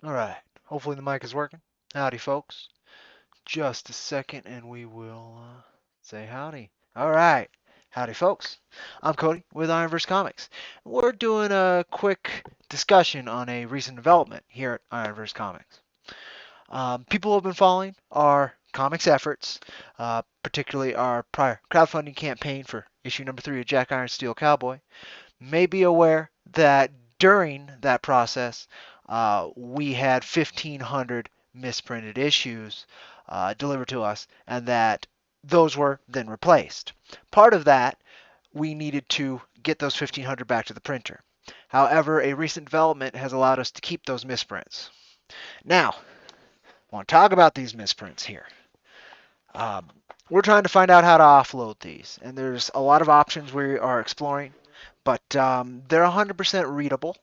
All right. Hopefully the mic is working. Howdy, folks. Just a second and we will say howdy. All right. Howdy, folks. I'm Cody with Ironverse Comics. We're doing a quick discussion on a recent development here at Ironverse Comics. People who have been following our comics efforts, particularly our prior crowdfunding campaign for issue number 3 of Jack Iron Steel Cowboy, may be aware that during that process, we had 1,500 misprinted issues delivered to us, and that those were then replaced. Part of that, we needed to get those 1,500 back to the printer. However, a recent development has allowed us to keep those misprints. Now, I want to talk about these misprints here. Um, we're trying to find out how to offload these, and there's a lot of options we are exploring, but they're 100% readable.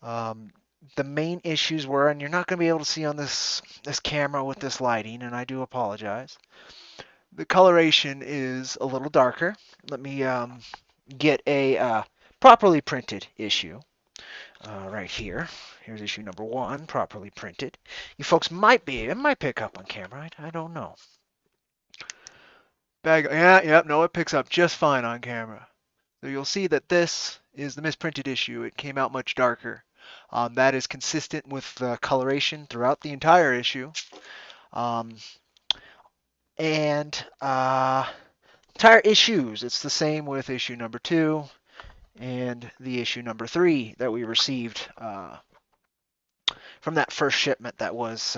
Um, the main issues were, and you're not going to be able to see on this camera with this lighting, and I do apologize. The coloration is a little darker. Let me get a properly printed issue right here. Here's issue number 1, properly printed. You folks it might pick up on camera. I don't know. No, it picks up just fine on camera. So you'll see that this is the misprinted issue. It came out much darker. That is consistent with the coloration throughout the entire issue. Um, and entire issues, it's the same with issue number 2 and the issue number 3 that we received from that first shipment that was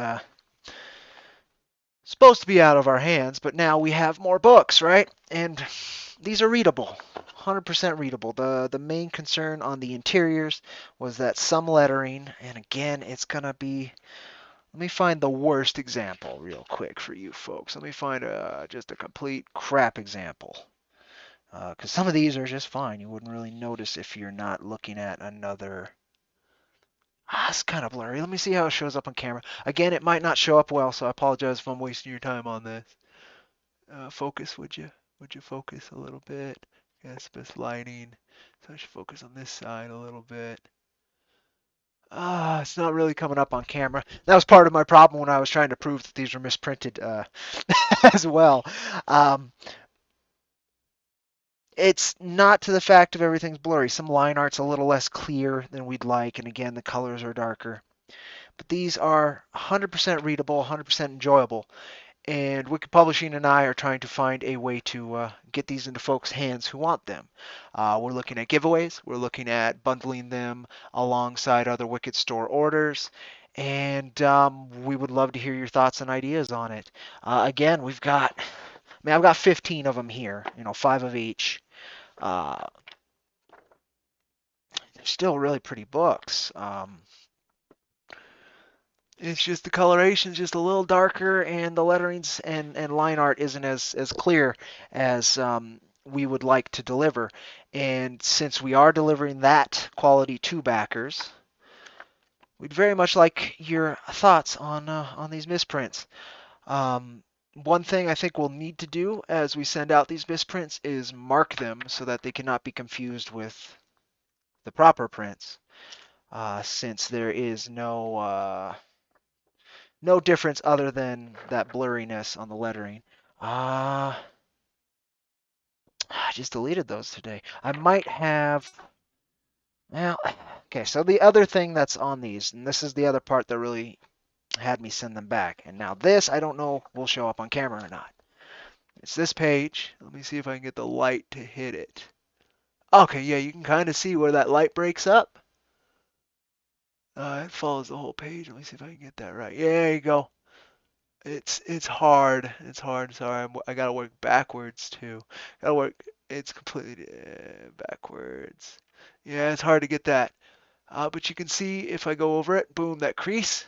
supposed to be out of our hands, but now we have more books, right? And these are readable, 100% readable. The main concern on the interiors was that some lettering, and again, it's going to be, let me find the worst example real quick for you folks. Let me find just a complete crap example. Because some of these are just fine. You wouldn't really notice if you're not looking at another. It's kind of blurry. Let me see how it shows up on camera. Again, it might not show up well, so I apologize if I'm wasting your time on this. Focus, would you? Would you focus a little bit? Yes, best lighting. So I should focus on this side a little bit. It's not really coming up on camera. That was part of my problem when I was trying to prove that these were misprinted as well. Um, it's not to the fact of everything's blurry. Some line art's a little less clear than we'd like, and again, the colors are darker. But these are 100% readable, 100% enjoyable. And Wicked Publishing and I are trying to find a way to get these into folks' hands who want them. We're looking at giveaways. We're looking at bundling them alongside other Wicked store orders. And we would love to hear your thoughts and ideas on it. Again, I've got 15 of them here, 5 of each. They're still really pretty books. It's just the coloration's just a little darker, and the letterings and line art isn't as clear as we would like to deliver. And since we are delivering that quality to backers, we'd very much like your thoughts on these misprints. One thing I think we'll need to do as we send out these misprints is mark them so that they cannot be confused with the proper prints, since there is no difference other than that blurriness on the lettering. I just deleted those today. I might have. Well, okay, so the other thing that's on these, and this is the other part that really had me send them back. And now this, I don't know will show up on camera or not. It's this page. Let me see if I can get the light to hit it. Okay, yeah, you can kind of see where that light breaks up. It follows the whole page. Let me see if I can get that right. Yeah, there you go. It's hard. It's hard. Sorry, I gotta work backwards too. Gotta work. It's completely backwards. Yeah, it's hard to get that. But you can see if I go over it, boom, that crease.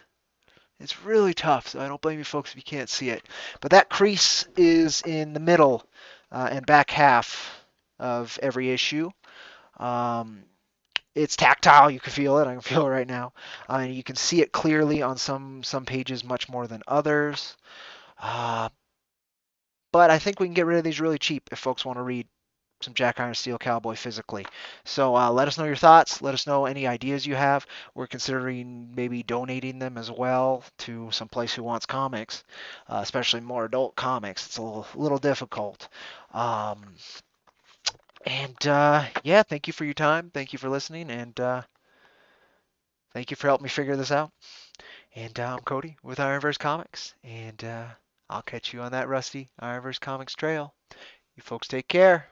It's really tough, so I don't blame you folks if you can't see it. But that crease is in the middle and back half of every issue. Um, it's tactile. You can feel it. I can feel it right now. You can see it clearly on some pages much more than others. Uh, but I think we can get rid of these really cheap if folks want to read some Jack Iron Steel Cowboy physically. So let us know your thoughts. Let us know any ideas you have. We're considering maybe donating them as well to some place who wants comics, especially more adult comics. It's a little difficult. Um, yeah, thank you for your time. Thank you for listening, and thank you for helping me figure this out. And I'm Cody with Ironverse Comics, and I'll catch you on that rusty Ironverse Comics trail. You folks take care.